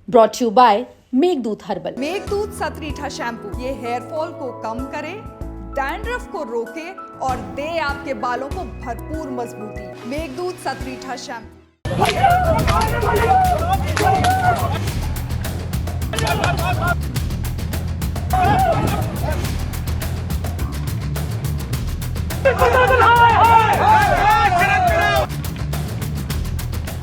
Brought you by Meghdoot herbal. Meghdoot सतरीठा shampoo ये hair fall को कम करे, डैंड्रफ को रोके और दे आपके बालों को भरपूर मजबूती। मेघदूत सतरीठा शैम्पू।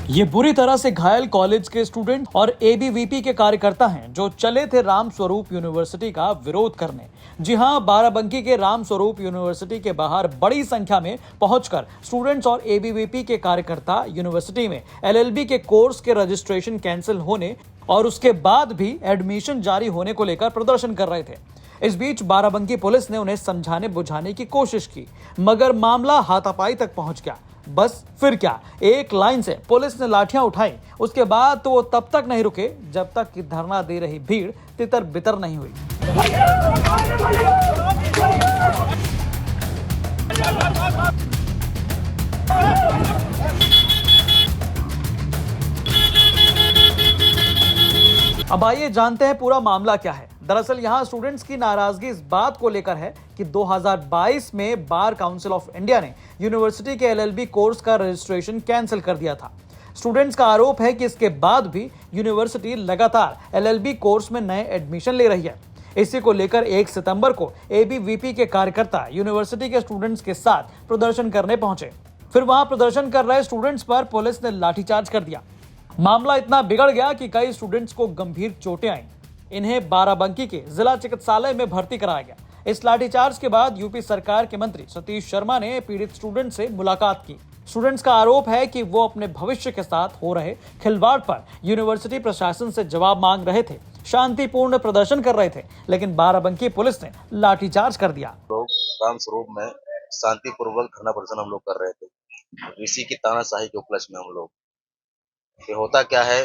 ये बुरी तरह से घायल कॉलेज के स्टूडेंट और एबीवीपी के कार्यकर्ता हैं जो चले थे राम स्वरूप यूनिवर्सिटी का विरोध करने। जी हां, बाराबंकी के राम स्वरूप यूनिवर्सिटी के बाहर बड़ी संख्या में पहुंचकर स्टूडेंट्स और एबीवीपी के कार्यकर्ता यूनिवर्सिटी में एलएलबी के कोर्स के रजिस्ट्रेशन कैंसिल होने और उसके बाद भी एडमिशन जारी होने को लेकर प्रदर्शन कर रहे थे। इस बीच बाराबंकी पुलिस ने उन्हें समझाने बुझाने की कोशिश की, मगर मामला हाथापाई तक पहुंच गया। बस फिर क्या, एक लाइन से पुलिस ने लाठियां उठाई। उसके बाद तो वो तब तक नहीं रुके जब तक कि धरना दे रही भीड़ तितर बितर नहीं हुई। अब आइए जानते हैं पूरा मामला क्या है। दरअसल यहाँ स्टूडेंट्स की नाराजगी इस बात को लेकर है कि 2022 में बार काउंसिल ऑफ इंडिया ने यूनिवर्सिटी के एलएलबी कोर्स का रजिस्ट्रेशन कैंसिल कर दिया था। स्टूडेंट्स का आरोप है कि इसके बाद भी यूनिवर्सिटी लगातार एलएलबी कोर्स में नए एडमिशन ले रही है। इसी को लेकर 1 सितंबर को एबीवीपी के कार्यकर्ता यूनिवर्सिटी के स्टूडेंट्स के साथ प्रदर्शन करने पहुंचे। फिर वहां प्रदर्शन कर रहे स्टूडेंट्स पर पुलिस ने लाठीचार्ज कर दिया। मामला इतना बिगड़ गया कि कई स्टूडेंट्स को गंभीर चोटें आईं। इन्हें बाराबंकी के जिला चिकित्सालय में भर्ती कराया गया। इस लाठीचार्ज के बाद यूपी सरकार के मंत्री सतीश शर्मा ने पीड़ित स्टूडेंट से मुलाकात की। स्टूडेंट्स का आरोप है कि वो अपने भविष्य के साथ हो रहे खिलवाड़ पर यूनिवर्सिटी प्रशासन से जवाब मांग रहे थे, शांतिपूर्ण प्रदर्शन कर रहे थे, लेकिन बाराबंकी पुलिस ने लाठीचार्ज कर दिया। लोग राम स्वरूप में शांतिपूर्वक धरना प्रदर्शन हम लोग कर रहे थे। वीसी की तानाशाही के उपलक्ष्य में हम लोग, ये होता क्या है,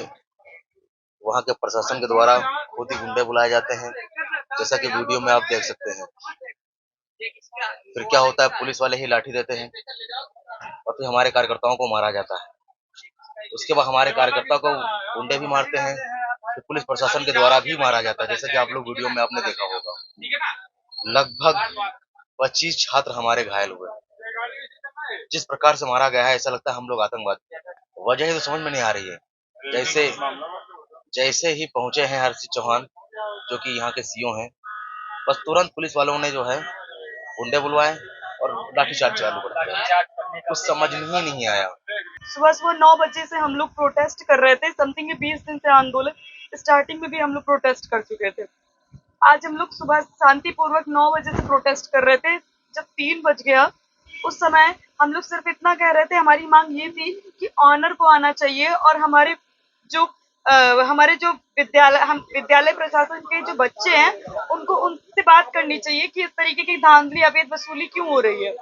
वहाँ के प्रशासन के द्वारा खुद ही गुंडे बुलाए जाते हैं, जैसा कि वीडियो में आप देख सकते हैं। फिर क्या होता है, पुलिस वाले ही लाठी देते हैं और फिर हमारे कार्यकर्ताओं को मारा जाता है। उसके बाद हमारे कार्यकर्ताओं को गुंडे भी मारते हैं, फिर पुलिस प्रशासन के द्वारा भी मारा जाता है, जैसा कि आप लोग वीडियो में आपने देखा होगा। लगभग 25 छात्र हमारे घायल हुए। जिस प्रकार से मारा गया है, ऐसा लगता है हम लोग आतंकवादी। वजह तो समझ में नहीं आ रही है। जैसे ही पहुंचे हैं हर्षित चौहान, जो कि यहाँ के सीओ हैं, बस तुरंत पुलिस वालों ने जो है गुंडे बुलवाए और लाठीचार्ज चालू कर दिया। कुछ समझ में ही नहीं आया। सुबह 9 बजे से हम लोग प्रोटेस्ट कर रहे थे। समथिंग 20 दिन से आंदोलन, स्टार्टिंग में भी हम लोग प्रोटेस्ट कर चुके थे। आज हम लोग सुबह शांतिपूर्वक 9 बजे से प्रोटेस्ट कर रहे थे। जब 3 बज गया, उस समय हम लोग सिर्फ इतना कह रहे थे, हमारी मांग ये थी कि ऑनर को आना चाहिए और हमारे जो विद्यालय प्रशासन के जो बच्चे हैं, उनको उनसे बात करनी चाहिए कि इस तरीके की धांधली, अवैध वसूली क्यों हो रही है।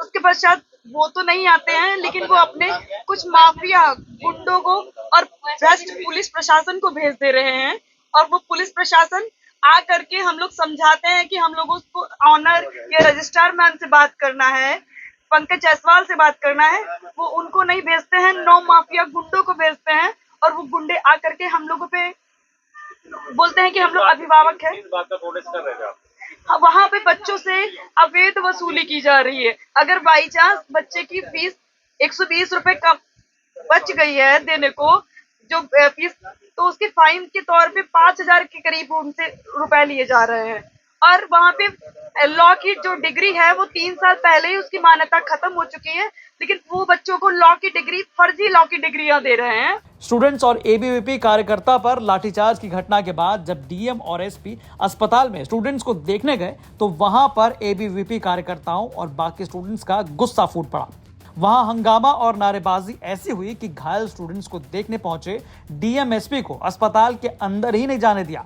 उसके पश्चात वो तो नहीं आते हैं, लेकिन वो अपने कुछ माफिया गुंडों को और भ्रष्ट पुलिस प्रशासन को भेज दे रहे हैं। और वो पुलिस प्रशासन आ करके हम लोग समझाते हैं कि हम लोगों को ऑनर या रजिस्ट्रार मैम से बात करना है, पंकज जायसवाल से बात करना है। वो उनको नहीं भेजते हैं, 9 माफिया गुंडों को भेजते हैं और वो गुंडे आकर के हम लोगों पे बोलते हैं कि हम लोग अभिभावक हैं। वहां पे बच्चों से अवैध वसूली की जा रही है। अगर बाई चांस बच्चे की फीस 120 रुपए का बच गई है देने को, जो फीस, तो उसके फाइन के तौर पे 5000 के करीब उनसे रुपए लिए जा रहे हैं। और वहाँ पे लॉ की जो डिग्री है वो 3 साल पहले ही उसकी मान्यता खत्म हो चुकी है, लेकिन वो बच्चों को लॉ की डिग्री, फर्जी लॉ की डिग्रियां दे रहे हैं। स्टूडेंट्स और एबीवीपी कार्यकर्ता पर लाठीचार्ज की घटना के बाद जब डीएम और एसपी अस्पताल में स्टूडेंट्स को देखने गए तो वहां पर एबीवीपी कार्यकर्ताओं और बाकी स्टूडेंट्स का गुस्सा फूट पड़ा। वहां हंगामा और नारेबाजी ऐसी हुई कि घायल स्टूडेंट्स को देखने पहुंचे डीएम एसपी को अस्पताल के अंदर ही नहीं जाने दिया।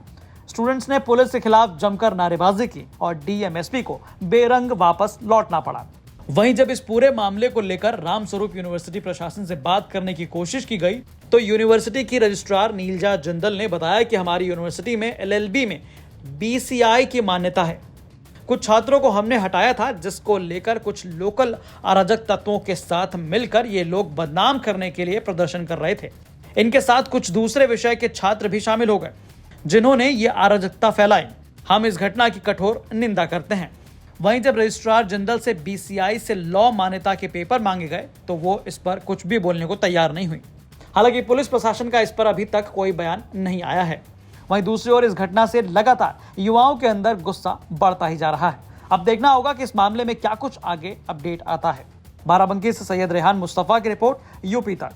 स्टूडेंट्स ने पुलिस के खिलाफ जमकर नारेबाजी की और डीएम एसपी को बेरंग वापस लौटना पड़ा। वहीं जब इस पूरे मामले को लेकर राम स्वरूप यूनिवर्सिटी प्रशासन से बात करने की कोशिश की गई तो यूनिवर्सिटी की रजिस्ट्रार नीलजा जिंदल ने बताया कि हमारी यूनिवर्सिटी में एलएलबी में बीसीआई की मान्यता है। कुछ छात्रों को हमने हटाया था, जिसको लेकर कुछ लोकल अराजक तत्वों के साथ मिलकर ये लोग बदनाम करने के लिए प्रदर्शन कर रहे थे। इनके साथ कुछ दूसरे विषय के छात्र भी शामिल हो गए जिन्होंने ये अराजकता फैलाई। हम इस घटना की कठोर निंदा करते हैं। वहीं जब रजिस्ट्रार जनरल से बीसीआई से लॉ मान्यता के पेपर मांगे गए तो वो इस पर कुछ भी बोलने को तैयार नहीं हुई। हालांकि पुलिस प्रशासन का इस पर अभी तक कोई बयान नहीं आया है। वहीं दूसरी ओर इस घटना से लगातार युवाओं के अंदर गुस्सा बढ़ता ही जा रहा है। अब देखना होगा कि इस मामले में क्या कुछ आगे अपडेट आता है। बाराबंकी से सैयद रेहान मुस्तफा की रिपोर्ट, यूपी तक।